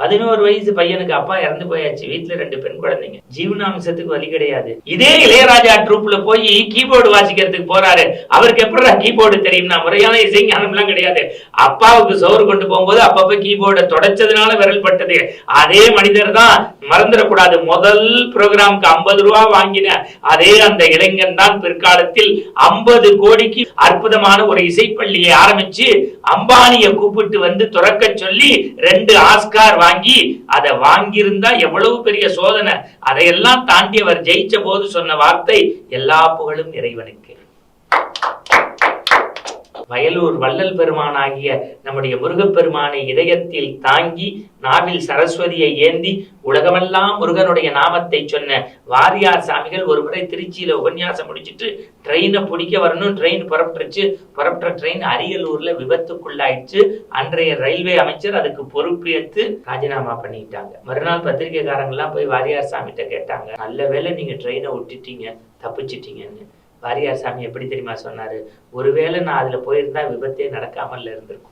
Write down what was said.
11 வயசு பையனுக்கு அப்பா இறந்து போயாச்சு, வீட்டுல 2 பெண் குழந்தைங்க, ஜீவனாம்சத்துக்கு வழி கிடையாது. இதே இளையராஜா ட்ரூப்ல போய் கீபோர்டு வாசிக்கிறதுக்கு போறாரு. அவருக்கு எப்படி கீபோர்டு தெரியும்னா, முறையான இசை ஞானம் எல்லாம் கிடையாது. அப்பாவுக்கு சோறு கொண்டு போகும்போது அப்பப்ப கீபோர்டை தொடச்சதுனால விரல் பட்டது. அதே மனிதர் தான், மறந்துடக்கூடாது, முதல் ப்ரோக்ராமுக்கு 50 ரூபா வாங்கின அதே அந்த இளைஞன் தான் பிற்காலத்தில் 50 கோடிக்கு அற்புதமான ஒரு இசைப்பள்ளியை ஆரம்பிச்சு அம்பானியை கூப்பிட்டு வந்து துறக்க சொல்லி 2 ஆஸ்கார் வாங்கி, அதை வாங்கியிருந்தா எவ்வளவு பெரிய சோதனை. அதையெல்லாம் தாண்டி அவர் ஜெயிச்ச போது சொன்ன வார்த்தை, எல்லா புகழும் இறைவனுக்கு. வயலூர் வள்ளல் பெருமானாகிய நம்முடைய முருகப்பெருமானை இதயத்தில் தாங்கி, நாவில் சரஸ்வதியை ஏந்தி, உலகமெல்லாம் முருகனுடைய நாமத்தை சொன்ன வாரியார் சாமிகள் ஒரு முறை திருச்சியில உபன்யாசம் முடிச்சுட்டு ட்ரெயினை பிடிக்க வரணும். ட்ரெயின் புறப்பட்ட ட்ரெயின் அரியலூர்ல விபத்துக்குள்ளாயிடுச்சு. அன்றைய ரயில்வே அமைச்சர் அதுக்கு பொறுப்பேற்று ராஜினாமா பண்ணிட்டாங்க. மறுநாள் பத்திரிகைக்காரங்கெல்லாம் போய் வாரியார் சாமிகிட்ட கேட்டாங்க, நல்ல வேளை நீங்க ட்ரெயினை விட்டுட்டீங்க, தப்பிச்சிட்டீங்கன்னு. வாரியார் சாமி எப்படி தெரியுமா சொன்னாரு, ஒருவேளை நான் அதுல போயிருந்தா விபத்தே நடக்காமல் இருந்திருக்கும்.